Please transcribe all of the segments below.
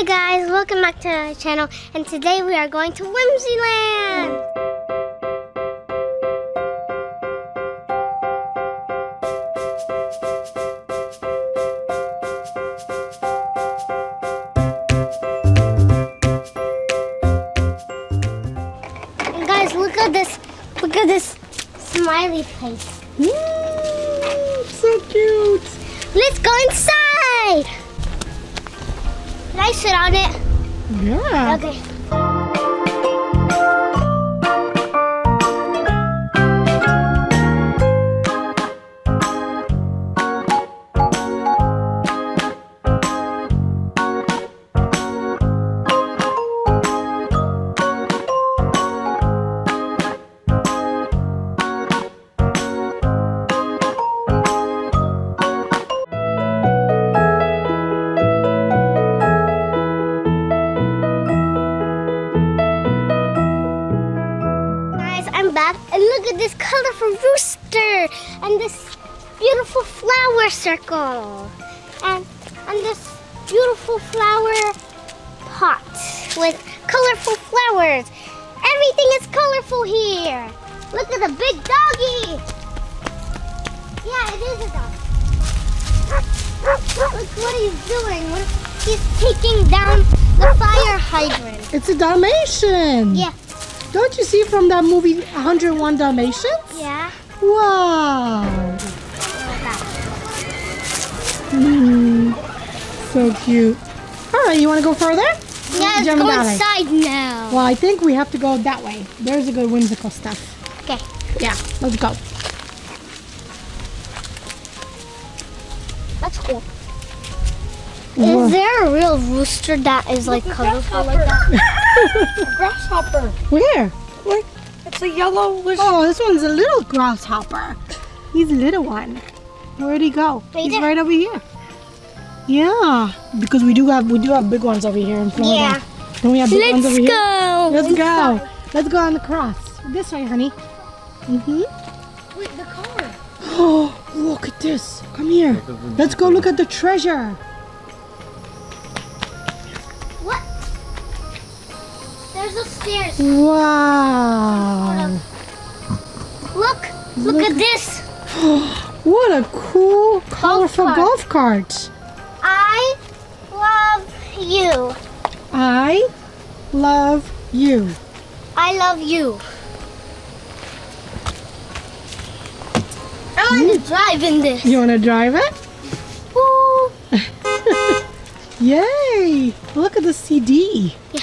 Hi guys, welcome back to our channel, and today we are going to Whimsyland. And guys, look at this smiley face. So cute. Let's go inside. Can I sit on it? Yeah. Okay. Back and look at this colorful rooster and this beautiful flower circle and this beautiful flower pot with colorful flowers. Everything is colorful here. Look at the big doggy. Yeah, it is a dog. Look what he's doing. He's taking down the fire hydrant. It's a Dalmatian. Yeah. Don't you see from that movie 101 Dalmatians? Yeah. Wow. So cute. All right, you want to go further? Yeah, let's go inside now. Well, I think we have to go that way. There's a good whimsical stuff. Okay. Yeah, let's go. That's cool. Is there a real rooster that is like colorful like that? A grasshopper. Where? Look, it's a yellowish. Oh, this one's a little grasshopper. He's a little one. Where'd he go? Right He's there. right over here. Yeah, because we do have big ones over here in Florida. Yeah. Don't we have big ones over here? Let's go. Let's go on the cross. This way, honey. Wait, the car. Oh, look at this. Come here. Let's go look at the treasure. What? There's the stairs. Wow. Look at this. What a cool, colorful cart. golf cart. I love you. I love you. I love you. I want to drive in this. You want to drive it? Woo. Yay! Look at the CD. Yeah.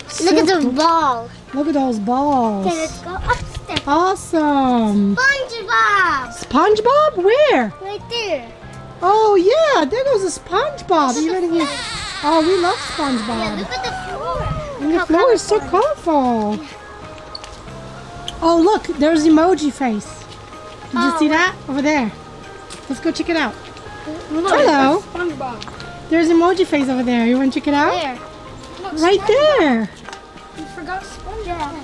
So Look at the cool. ball. Look at those balls. Okay, let's go upstairs. Awesome. SpongeBob. SpongeBob? Where? Right there. Oh yeah, there goes a SpongeBob. Look at Even the here. Oh, we love Yeah, SpongeBob. look at the floor. And the How floor is so colorful. colorful. Oh look, there's emoji face. Did you Oh, see that over there? Let's go check it out. Look, Hello. that's SpongeBob. There's emoji face over there. You want to check it out? There. Look, Right SpongeBob. there. You forgot SpongeBob. Yeah.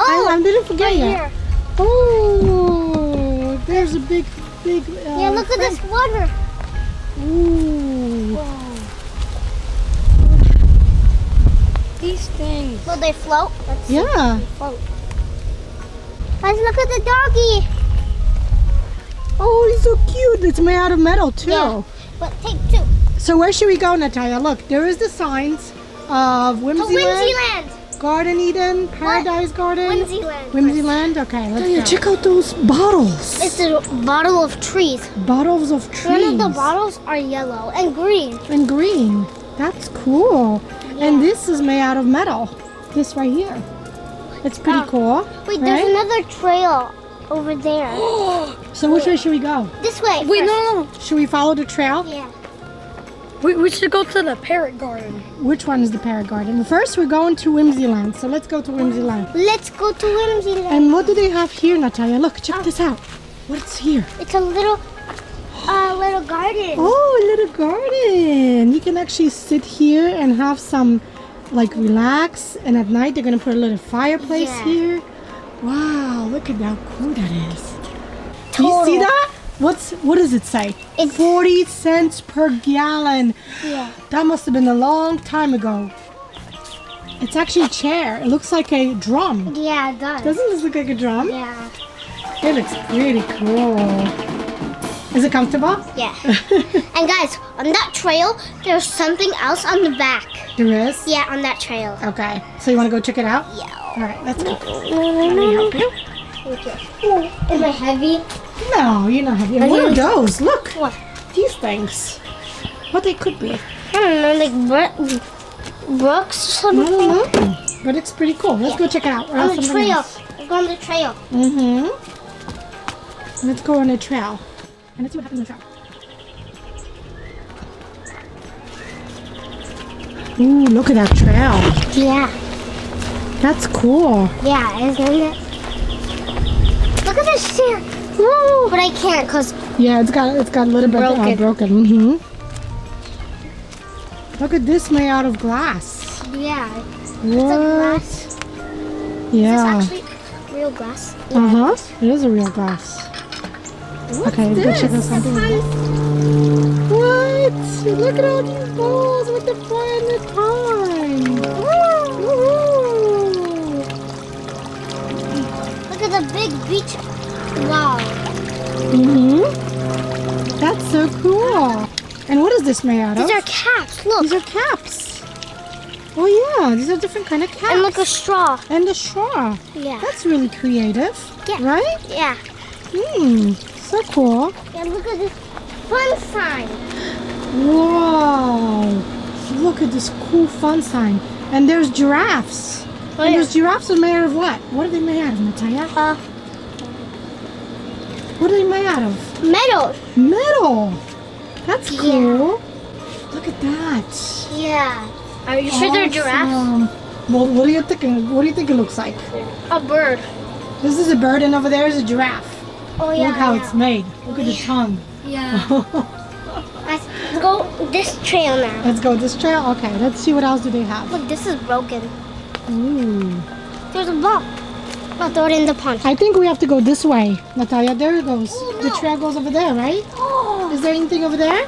Oh, I didn't forget right yet. here. Oh, there's a big. Yeah, look at this water. Ooh. These things. Will they float? Let's see. Yeah. They float. Guys, look at the doggy. Oh, he's so cute. It's made out of metal too. Yeah. But take two. So where should we go, Natalia? Look, there is the signs of To Whimsyland, Whimsyland. Garden Eden, Paradise Garden. Whimsyland. Whimsyland. Okay, let's go. Check out those bottles. It's a bottle of trees. Bottles of trees. One of the bottles are yellow and green. And green. That's cool. And this is made out of metal. This right here. It's pretty cool. Wait, right? there's another trail over there. So which way should we go? This way. Wait, first. no. Should we follow the trail? Yeah. We should go to the parrot garden. Which one is the parrot garden? First, we're going to Whimsyland. So let's go to Whimsyland. Let's go to Whimsyland. And what do they have here, Natalia? Look, check this out. What's here? It's a little garden. Oh, a little garden. You can actually sit here and have some, like, relax. And at night, they're going to put a little fireplace Yeah. here. Wow, look at how cool that is. Do you see that? What does it say? It's 40 cents per gallon. yeah. That must have been a long time ago. It's actually a chair. It looks like a drum. Yeah, it does. Doesn't this look like a drum? Yeah. It looks pretty cool. Is it comfortable? Yeah. And guys, on that trail, there's something else on the back. There is? Yeah, on that trail. Okay. So you want to go check it out? Yeah. All right, let's go. Let me help you. Okay. Am I heavy? No, you're not heavy. Are What are you- those? Look. What? These things. What they could be. I don't know, like brooks or I something. don't know. But it's pretty cool. Let's go check it out. On the trail. Let's go on the trail. Mm-hmm. Let's go on a trail. And let's see what happens on the trail. Ooh, look at that trail. Yeah. That's cool. Yeah, isn't it? Look at this chair. Woo! But I can't because Yeah, it's got a little bit Broken. broken. Mm-hmm. Look at this made out of glass. yeah, What? it's a glass. Yeah. Is this actually real glass? Uh-huh. It is a real glass. Okay, let's go check out something. What? Look at all these balls with the fly and the time. Woo! Look at the big beach. Wow. Mm-hmm. That's so cool. And what is this made out of? These are caps. Look. These are caps. Oh yeah, these are different kind of caps. And look a straw. And the straw. Yeah. That's really creative. Yeah. Right? Yeah. So cool. And look at this fun sign. Whoa. Look at this cool fun sign. And there's giraffes. And those giraffes are made out of what? What are they made out of, Natalia? What are they made out of? Metal. Metal. That's Yeah. cool. Look at that. Yeah. Are you sure they're giraffes? Awesome. Well, what do you think? What do you think it looks like? A bird. This is a bird, and over there is a giraffe. Oh yeah. Look how yeah. it's made. Look at the tongue. Yeah. Let's go this trail now. Let's go this trail. Okay, let's see what else do they have. Look, this is broken. Ooh. There's a ball. I'll throw it in the pond. I think we have to go this way, Natalia. There it goes. Oh, The no. trail goes over there, right? Oh. Is there anything over there?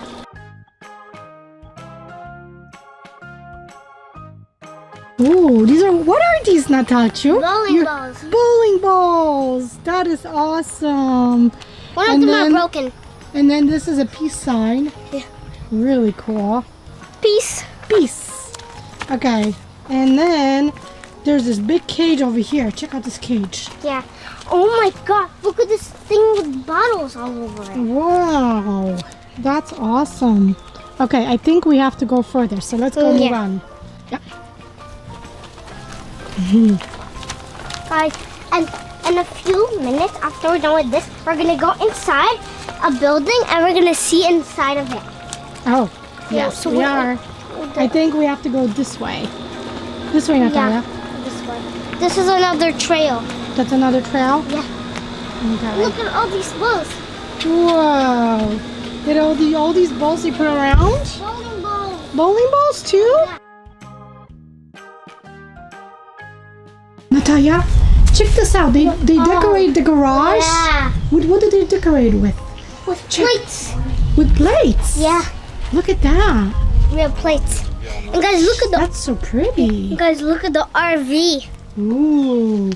Ooh, these are, what are these, Natalia? Bowling balls. Bowling balls. That is awesome. One of And them then- are broken. And then this is a peace sign. Yeah. Really cool. Peace. Peace. Okay. And then there's this big cage over here. Check out this cage. Yeah. Oh my god. Look at this thing with bottles all over it. Wow. That's awesome. Okay, I think we have to go further. So let's go move Yeah. on. Yep. Guys, and in a few minutes after we're done with this, we're gonna go inside a building and we're gonna see inside of it. Oh, Yeah, yes, so we what- are. I think we have to go this way. This way, Natalia. This way. This is another trail. That's another trail? Yeah. Okay. Look at all these balls. Whoa. Did all these balls they put around? Bowling balls. Bowling balls too? Natalia, check this out. They decorate the garage. Yeah. What do they decorate with? With plates. With plates. Yeah. Look at that. Real plates. And guys, look at That's so pretty. guys, look at the RV. Ooh.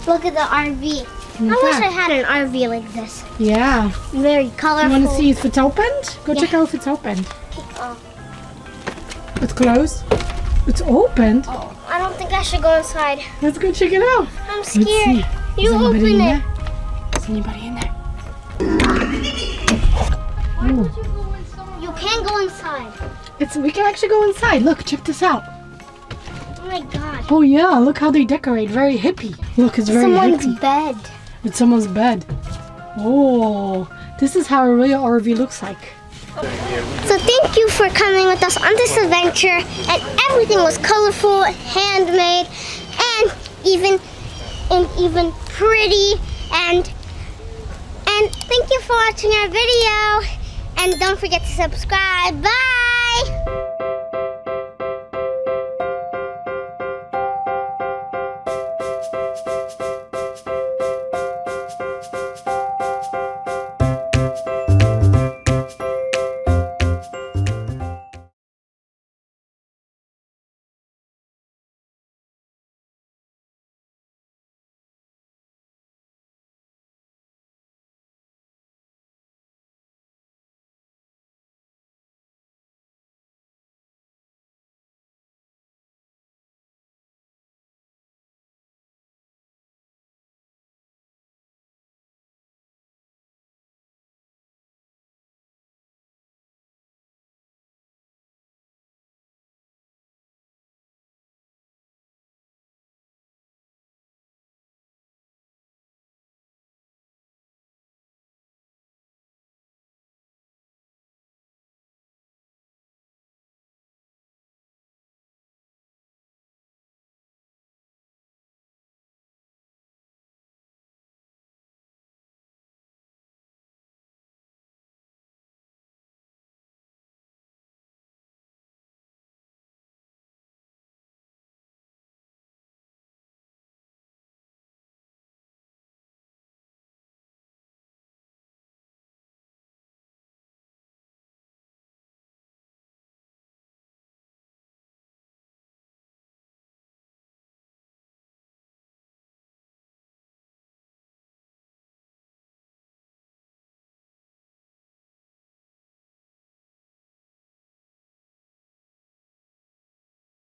Look at the RV. I wish I had an RV like this. Yeah. Very colorful. You want to see if it's opened? Go check out if it's opened. Oh. It's closed. It's opened. I don't think I should go inside. Let's go check it out. I'm Let's see. scared. You Is anybody open in it. there? Is anybody in there? Ooh. You can go inside. We can actually go inside. Look, check this out. Oh my god. Oh yeah, look how they decorate. Very hippie. Look, it's very Someone's hippie. bed. It's someone's bed. Oh, this is how a real RV looks like. So thank you for coming with us on this adventure, and everything was colorful, handmade, and even pretty, and thank you for watching our video, and don't forget to subscribe. Bye.